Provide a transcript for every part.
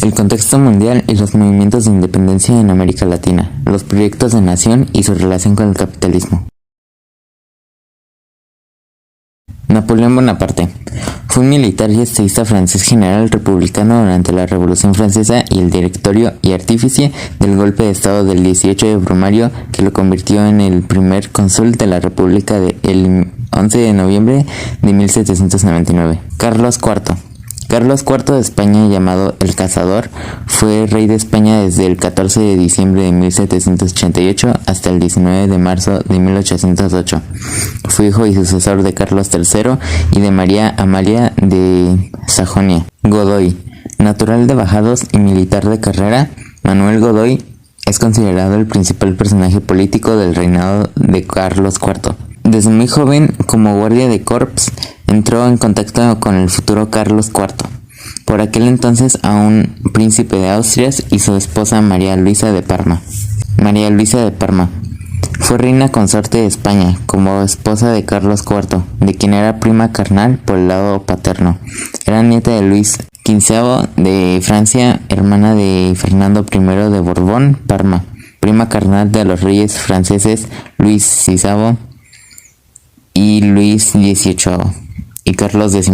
el contexto mundial y los movimientos de independencia en América Latina, los proyectos de nación y su relación con el capitalismo. Napoleón Bonaparte fue un militar y estadista francés general republicano durante la Revolución Francesa y el directorio y artífice del golpe de estado del 18 de Brumario que lo convirtió en el primer cónsul de la República el 11 de noviembre de 1799. Carlos IV. Carlos IV de España, llamado el Cazador, fue rey de España desde el 14 de diciembre de 1788 hasta el 19 de marzo de 1808. Fue hijo y sucesor de Carlos III y de María Amalia de Sajonia. Godoy, natural de Bajados y militar de carrera, Manuel Godoy es considerado el principal personaje político del reinado de Carlos IV. Desde muy joven, como guardia de corps, entró en contacto con el futuro Carlos IV, por aquel entonces aún príncipe de Asturias, y su esposa María Luisa de Parma. María Luisa de Parma fue reina consorte de España, como esposa de Carlos IV, de quien era prima carnal por el lado paterno. Era nieta de Luis XV de Francia, hermana de Fernando I de Borbón, Parma, prima carnal de los reyes franceses Luis VI y Luis XVIII y Carlos X.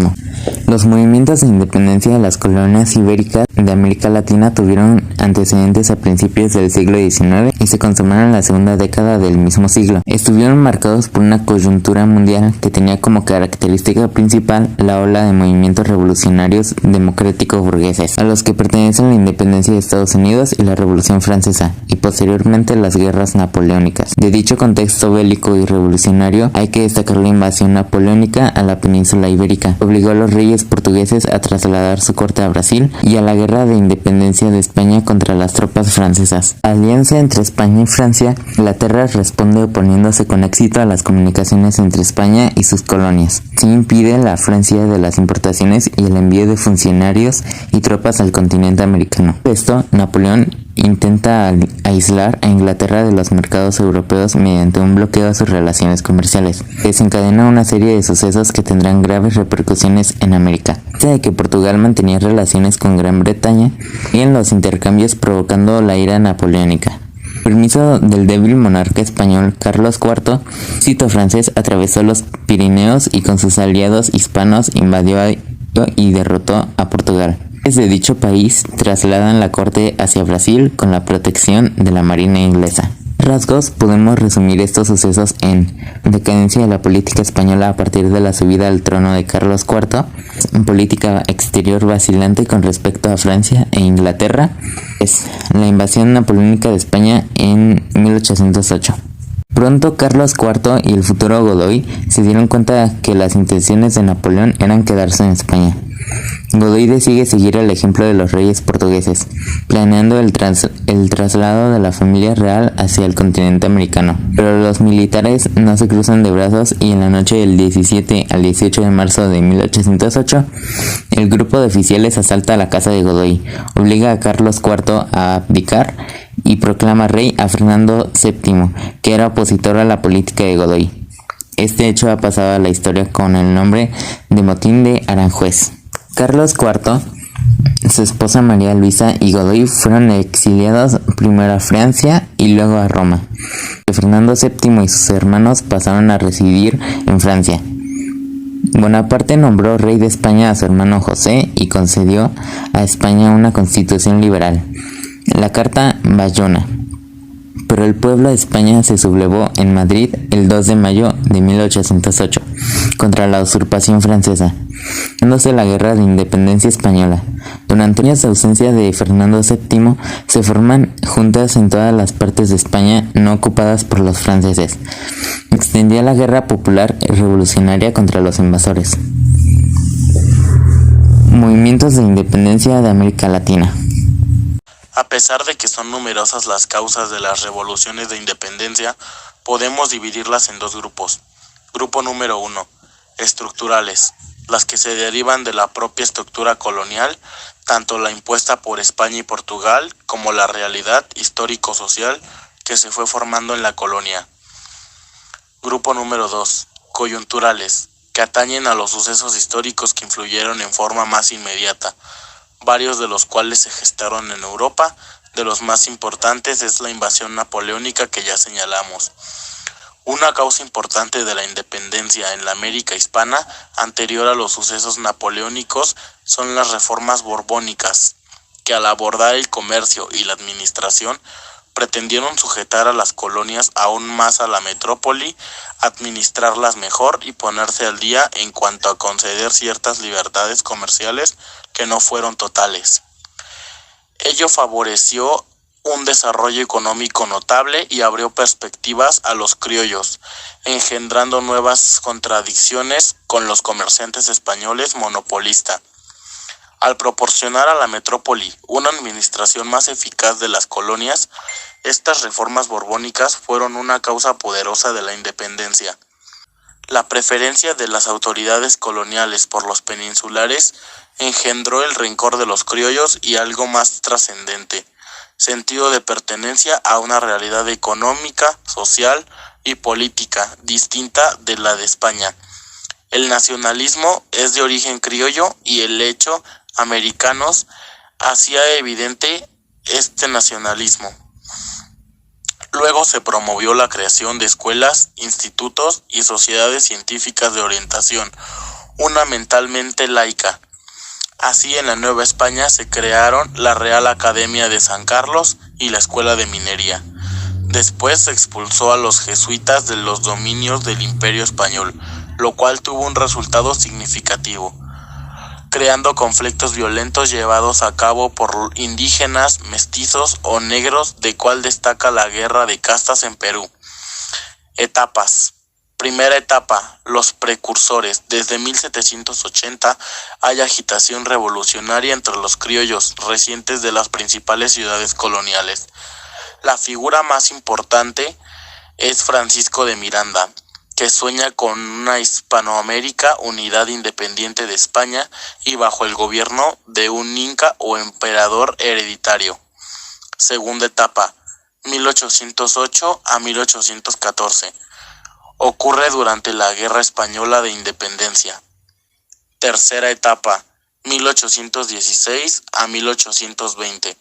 Los movimientos de independencia de las colonias ibéricas de América Latina tuvieron antecedentes a principios del siglo XIX y se consumaron en la segunda década del mismo siglo. Estuvieron marcados por una coyuntura mundial que tenía como característica principal la ola de movimientos revolucionarios democráticos burgueses, a los que pertenecen la independencia de Estados Unidos y la Revolución Francesa, y posteriormente las guerras napoleónicas. De dicho contexto bélico y revolucionario hay que destacar la invasión napoleónica a la península ibérica, que obligó a los reyes portugueses a trasladar su corte a Brasil, y a la guerra de independencia de España contra las tropas francesas. Alianza entre España y Francia, Inglaterra responde oponiéndose con éxito a las comunicaciones entre España y sus colonias. Se impide la Francia de las importaciones y el envío de funcionarios y tropas al continente americano. Esto, Napoleón intenta aislar a Inglaterra de los mercados europeos mediante un bloqueo a sus relaciones comerciales. Desencadena una serie de sucesos que tendrán graves repercusiones en América. De que Portugal mantenía relaciones con Gran Bretaña y en los intercambios, provocando la ira napoleónica. Permiso del débil monarca español Carlos IV, ejército francés atravesó los Pirineos y con sus aliados hispanos invadió y derrotó a Portugal. Desde dicho país trasladan la corte hacia Brasil con la protección de la marina inglesa. Rasgos, podemos resumir estos sucesos en decadencia de la política española a partir de la subida al trono de Carlos IV, en política exterior vacilante con respecto a Francia e Inglaterra, es la invasión napoleónica de España en 1808. Pronto Carlos IV y el futuro Godoy se dieron cuenta que las intenciones de Napoleón eran quedarse en España. Godoy decide seguir el ejemplo de los reyes portugueses, planeando el traslado de la familia real hacia el continente americano. Pero los militares no se cruzan de brazos, y en la noche del 17 al 18 de marzo de 1808, el grupo de oficiales asalta la casa de Godoy, obliga a Carlos IV a abdicar y proclama rey a Fernando VII, que era opositor a la política de Godoy. Este hecho ha pasado a la historia con el nombre de Motín de Aranjuez. Carlos IV, su esposa María Luisa y Godoy fueron exiliados primero a Francia y luego a Roma. Fernando VII y sus hermanos pasaron a residir en Francia. Bonaparte nombró rey de España a su hermano José y concedió a España una constitución liberal, la Carta Bayona. Pero el pueblo de España se sublevó en Madrid el 2 de mayo de 1808 contra la usurpación francesa, dándose la guerra de independencia española. Durante años de ausencia de Fernando VII, se forman juntas en todas las partes de España no ocupadas por los franceses. Extendía la guerra popular y revolucionaria contra los invasores. Movimientos de independencia de América Latina. A pesar de que son numerosas las causas de las revoluciones de independencia, podemos dividirlas en dos grupos. Grupo número 1, estructurales, las que se derivan de la propia estructura colonial, tanto la impuesta por España y Portugal como la realidad histórico-social que se fue formando en la colonia. Grupo número 2, coyunturales, que atañen a los sucesos históricos que influyeron en forma más inmediata. varios de los cuales se gestaron en Europa. De los más importantes es la invasión napoleónica que ya señalamos. Una causa importante de la independencia en la América hispana, anterior a los sucesos napoleónicos, son las reformas borbónicas, que al abordar el comercio y la administración, pretendieron sujetar a las colonias aún más a la metrópoli, administrarlas mejor y ponerse al día en cuanto a conceder ciertas libertades comerciales que no fueron totales. Ello favoreció un desarrollo económico notable y abrió perspectivas a los criollos, engendrando nuevas contradicciones con los comerciantes españoles monopolistas. Al proporcionar a la metrópoli una administración más eficaz de las colonias, estas reformas borbónicas fueron una causa poderosa de la independencia. La preferencia de las autoridades coloniales por los peninsulares engendró el rencor de los criollos y algo más trascendente, sentido de pertenencia a una realidad económica, social y política distinta de la de España. El nacionalismo es de origen criollo y el hecho americanos hacía evidente este nacionalismo. Luego se promovió la creación de escuelas, institutos y sociedades científicas de orientación, una mentalmente laica. Así, en la Nueva España se crearon la Real Academia de San Carlos y la Escuela de Minería. Después se expulsó a los jesuitas de los dominios del Imperio Español, lo cual tuvo un resultado significativo, creando conflictos violentos llevados a cabo por indígenas, mestizos o negros, de cual destaca la Guerra de Castas en Perú. Etapas. Primera etapa, los precursores. Desde 1780 hay agitación revolucionaria entre los criollos recientes de las principales ciudades coloniales. La figura más importante es Francisco de Miranda, que sueña con una Hispanoamérica unidad independiente de España y bajo el gobierno de un inca o emperador hereditario. Segunda etapa, 1808 a 1814. Ocurre durante la Guerra Española de Independencia. Tercera etapa, 1816 a 1820.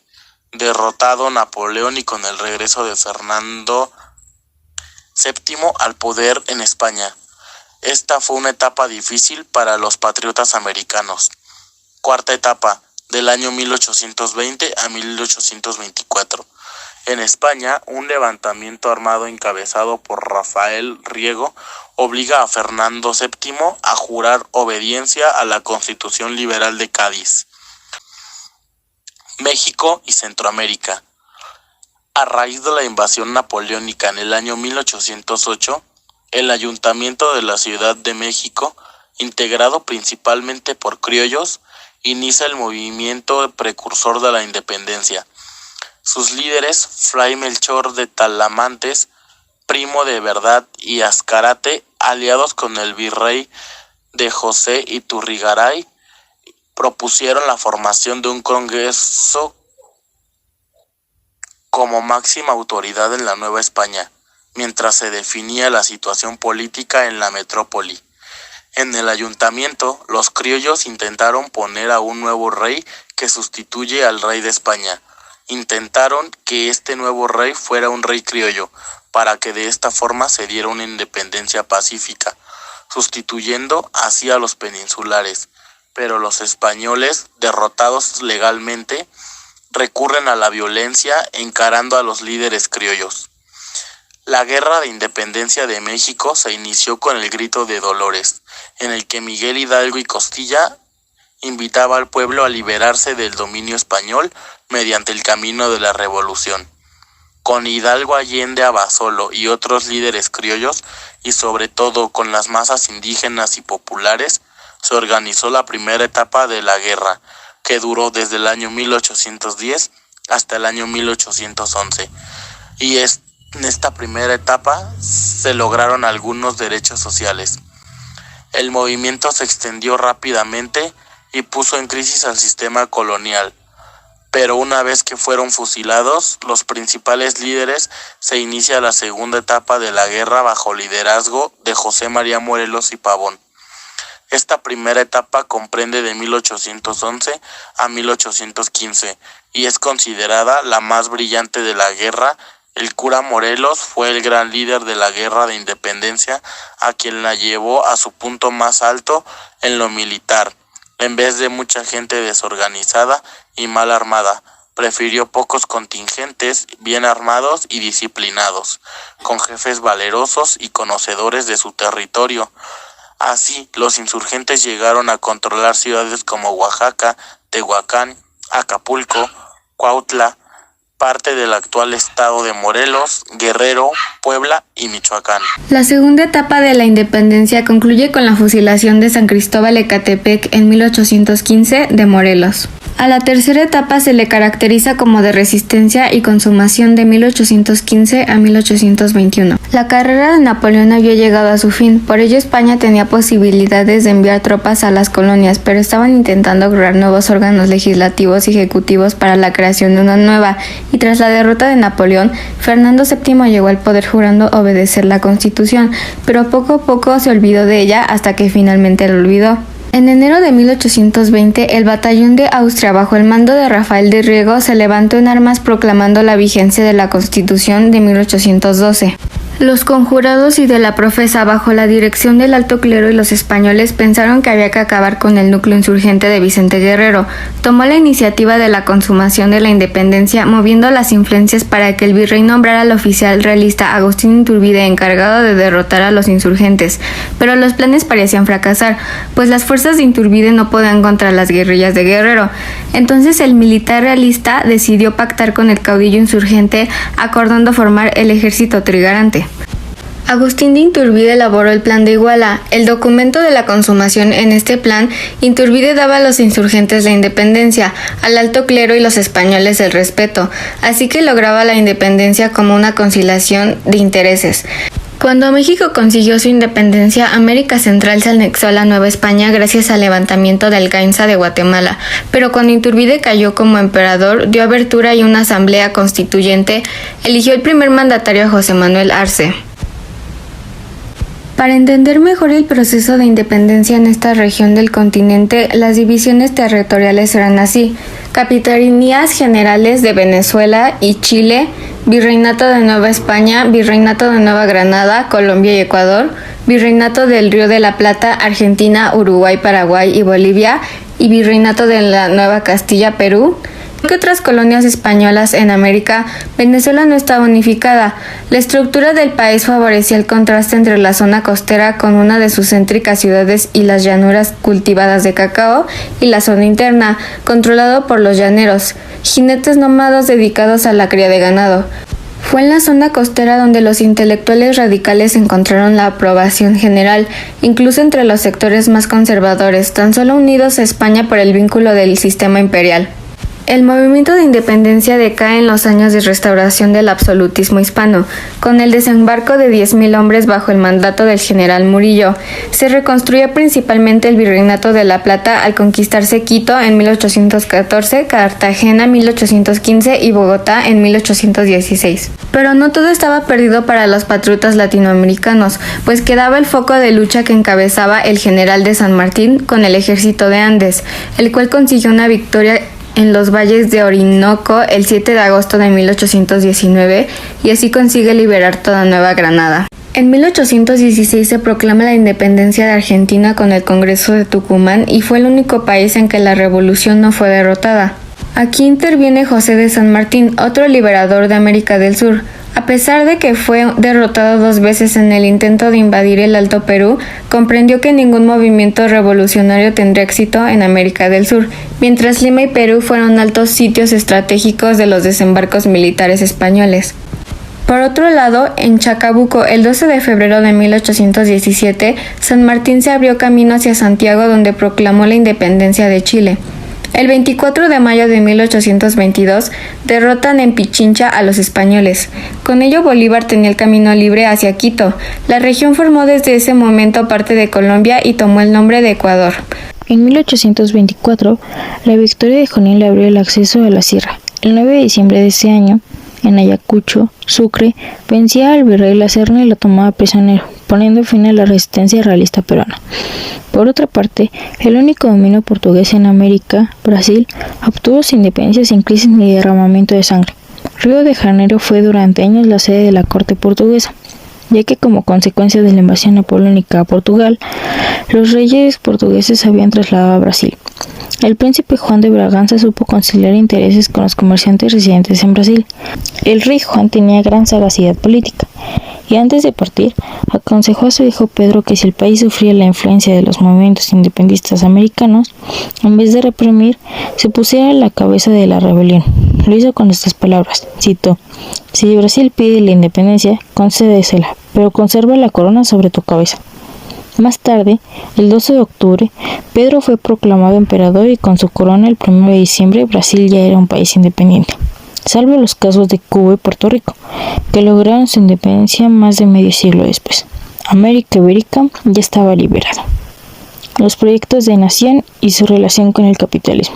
Derrotado Napoleón y con el regreso de Fernando VII al poder en España. Esta fue una etapa difícil para los patriotas americanos. Cuarta etapa, del año 1820 a 1824. En España, un levantamiento armado encabezado por Rafael Riego obliga a Fernando VII a jurar obediencia a la Constitución Liberal de Cádiz. México y Centroamérica. A raíz de la invasión napoleónica en el año 1808, el Ayuntamiento de la Ciudad de México, integrado principalmente por criollos, inicia el movimiento precursor de la independencia. Sus líderes, Fray Melchor de Talamantes, Primo de Verdad y Azcárate, aliados con el virrey de José Iturrigaray, propusieron la formación de un congreso como máxima autoridad en la Nueva España, mientras se definía la situación política en la metrópoli. En el ayuntamiento, los criollos intentaron poner a un nuevo rey que sustituye al rey de España. Intentaron que este nuevo rey fuera un rey criollo, para que de esta forma se diera una independencia pacífica, sustituyendo así a los peninsulares. Pero los españoles, derrotados legalmente, recurren a la violencia encarando a los líderes criollos. La Guerra de Independencia de México se inició con el Grito de Dolores, en el que Miguel Hidalgo y Costilla invitaba al pueblo a liberarse del dominio español mediante el camino de la revolución. Con Hidalgo Allende Abasolo y otros líderes criollos, y sobre todo con las masas indígenas y populares, se organizó la primera etapa de la guerra, que duró desde el año 1810 hasta el año 1811. Y en esta primera etapa se lograron algunos derechos sociales. El movimiento se extendió rápidamente y puso en crisis al sistema colonial. Pero una vez que fueron fusilados los principales líderes, se inicia la segunda etapa de la guerra bajo liderazgo de José María Morelos y Pavón. Esta primera etapa comprende de 1811 a 1815 y es considerada la más brillante de la guerra. El cura Morelos fue el gran líder de la guerra de independencia, a quien la llevó a su punto más alto en lo militar. En vez de mucha gente desorganizada y mal armada, prefirió pocos contingentes bien armados y disciplinados, con jefes valerosos y conocedores de su territorio. Así, los insurgentes llegaron a controlar ciudades como Oaxaca, Tehuacán, Acapulco, Cuautla, parte del actual estado de Morelos, Guerrero, Puebla y Michoacán. La segunda etapa de la independencia concluye con la fusilación de San Cristóbal Ecatepec en 1815 de Morelos. A la tercera etapa se le caracteriza como de resistencia y consumación de 1815 a 1821. La carrera de Napoleón había llegado a su fin, por ello España tenía posibilidades de enviar tropas a las colonias, pero estaban intentando crear nuevos órganos legislativos y ejecutivos para la creación de una nueva, y tras la derrota de Napoleón, Fernando VII llegó al poder jurando obedecer la Constitución, pero poco a poco se olvidó de ella hasta que finalmente lo olvidó. En enero de 1820, el batallón de Austria, bajo el mando de Rafael de Riego, se levantó en armas proclamando la vigencia de la Constitución de 1812. Los conjurados y de la profesa, bajo la dirección del alto clero y los españoles, pensaron que había que acabar con el núcleo insurgente de Vicente Guerrero. Tomó la iniciativa de la consumación de la independencia, moviendo las influencias para que el virrey nombrara al oficial realista Agustín Iturbide encargado de derrotar a los insurgentes. Pero los planes parecían fracasar, pues las fuerzas de Iturbide no podían contra las guerrillas de Guerrero. Entonces el militar realista decidió pactar con el caudillo insurgente, acordando formar el ejército trigarante. Agustín de Iturbide elaboró el Plan de Iguala, el documento de la consumación. En este plan, Iturbide daba a los insurgentes la independencia, al alto clero y los españoles el respeto, así que lograba la independencia como una conciliación de intereses. Cuando México consiguió su independencia, América Central se anexó a la Nueva España gracias al levantamiento del Gainza de Guatemala, pero cuando Iturbide cayó como emperador, dio abertura y una asamblea constituyente eligió el primer mandatario a José Manuel Arce. Para entender mejor el proceso de independencia en esta región del continente, las divisiones territoriales eran así: Capitanías Generales de Venezuela y Chile, Virreinato de Nueva España, Virreinato de Nueva Granada, Colombia y Ecuador, Virreinato del Río de la Plata, Argentina, Uruguay, Paraguay y Bolivia, y Virreinato de la Nueva Castilla, Perú. Que otras colonias españolas en América, Venezuela no estaba unificada. La estructura del país favorecía el contraste entre la zona costera con una de sus céntricas ciudades y las llanuras cultivadas de cacao, y la zona interna, controlado por los llaneros, jinetes nómadas dedicados a la cría de ganado. Fue en la zona costera donde los intelectuales radicales encontraron la aprobación general, incluso entre los sectores más conservadores, tan solo unidos a España por el vínculo del sistema imperial. El movimiento de independencia decae en los años de restauración del absolutismo hispano, con el desembarco de 10.000 hombres bajo el mandato del general Murillo. Se reconstruye principalmente el Virreinato de la Plata al conquistarse Quito en 1814, Cartagena en 1815 y Bogotá en 1816. Pero no todo estaba perdido para los patriotas latinoamericanos, pues quedaba el foco de lucha que encabezaba el general de San Martín con el ejército de Andes, el cual consiguió una victoria en los valles de Orinoco el 7 de agosto de 1819 y así consigue liberar toda Nueva Granada. En 1816 se proclama la independencia de Argentina con el Congreso de Tucumán y fue el único país en que la revolución no fue derrotada. Aquí interviene José de San Martín, otro liberador de América del Sur. A pesar de que fue derrotado 2 veces en el intento de invadir el Alto Perú, comprendió que ningún movimiento revolucionario tendría éxito en América del Sur, mientras Lima y Perú fueron altos sitios estratégicos de los desembarcos militares españoles. Por otro lado, en Chacabuco, el 12 de febrero de 1817, San Martín se abrió camino hacia Santiago, donde proclamó la independencia de Chile. El 24 de mayo de 1822 derrotan en Pichincha a los españoles. Con ello Bolívar tenía el camino libre hacia Quito. La región formó desde ese momento parte de Colombia y tomó el nombre de Ecuador. En 1824, la victoria de Junín le abrió el acceso a la sierra. El 9 de diciembre de ese año, en Ayacucho, Sucre, vencía al virrey La Serna y lo tomaba prisionero, poniendo fin a la resistencia realista peruana. Por otra parte, el único dominio portugués en América, Brasil, obtuvo su independencia sin crisis ni derramamiento de sangre. Río de Janeiro fue durante años la sede de la corte portuguesa, ya que como consecuencia de la invasión napoleónica a Portugal, los reyes portugueses se habían trasladado a Brasil. El príncipe Juan de Braganza supo conciliar intereses con los comerciantes residentes en Brasil. El rey Juan tenía gran sagacidad política y antes de partir aconsejó a su hijo Pedro que si el país sufría la influencia de los movimientos independistas americanos, en vez de reprimir, se pusiera a la cabeza de la rebelión. Lo hizo con estas palabras, citó: "Si Brasil pide la independencia, concédesela, pero conserva la corona sobre tu cabeza". Más tarde, el 12 de octubre, Pedro fue proclamado emperador y con su corona el 1 de diciembre Brasil ya era un país independiente, salvo los casos de Cuba y Puerto Rico, que lograron su independencia más de medio siglo después. América Ibérica ya estaba liberada. Los proyectos de nación y su relación con el capitalismo.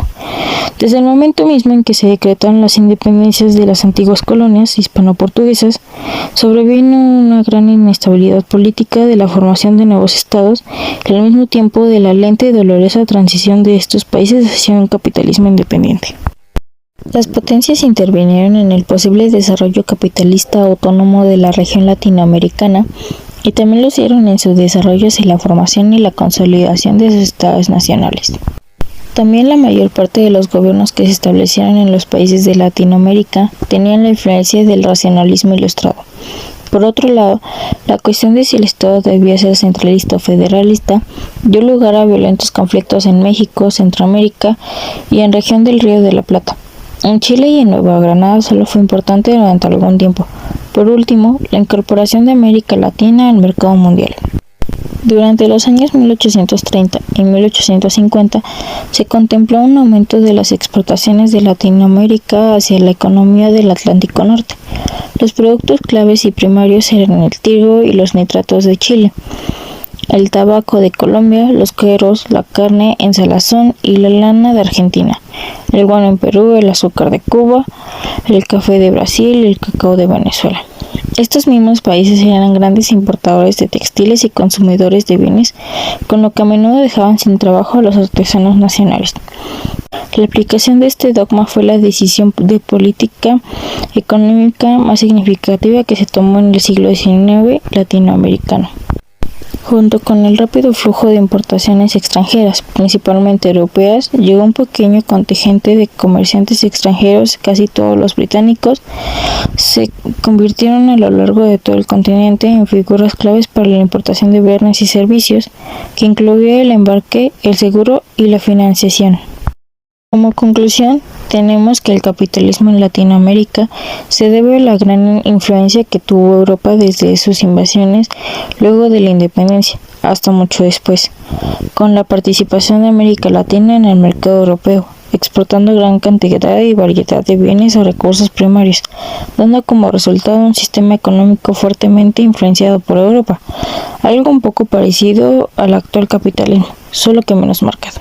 Desde el momento mismo en que se decretaron las independencias de las antiguas colonias hispano-portuguesas, sobrevino una gran inestabilidad política de la formación de nuevos estados y al mismo tiempo de la lenta y dolorosa transición de estos países hacia un capitalismo independiente. Las potencias intervinieron en el posible desarrollo capitalista autónomo de la región latinoamericana y también lo hicieron en su desarrollo hacia la formación y la consolidación de sus estados nacionales. También la mayor parte de los gobiernos que se establecieron en los países de Latinoamérica tenían la influencia del racionalismo ilustrado. Por otro lado, la cuestión de si el Estado debía ser centralista o federalista dio lugar a violentos conflictos en México, Centroamérica y en región del Río de la Plata. En Chile y en Nueva Granada solo fue importante durante algún tiempo. Por último, la incorporación de América Latina al mercado mundial. Durante los años 1830 y 1850 se contempló un aumento de las exportaciones de Latinoamérica hacia la economía del Atlántico Norte. Los productos claves y primarios eran el trigo y los nitratos de Chile, el tabaco de Colombia, los cueros, la carne en salazón y la lana de Argentina, el guano en Perú, el azúcar de Cuba, el café de Brasil y el cacao de Venezuela. Estos mismos países eran grandes importadores de textiles y consumidores de bienes, con lo que a menudo dejaban sin trabajo a los artesanos nacionales. La aplicación de este dogma fue la decisión de política económica más significativa que se tomó en el siglo XIX latinoamericano. Junto con el rápido flujo de importaciones extranjeras, principalmente europeas, llegó un pequeño contingente de comerciantes extranjeros, casi todos los británicos, se convirtieron a lo largo de todo el continente en figuras claves para la importación de bienes y servicios, que incluía el embarque, el seguro y la financiación. Como conclusión, tenemos que el capitalismo en Latinoamérica se debe a la gran influencia que tuvo Europa desde sus invasiones luego de la independencia hasta mucho después, con la participación de América Latina en el mercado europeo, exportando gran cantidad y variedad de bienes o recursos primarios, dando como resultado un sistema económico fuertemente influenciado por Europa, algo un poco parecido al actual capitalismo, solo que menos marcado.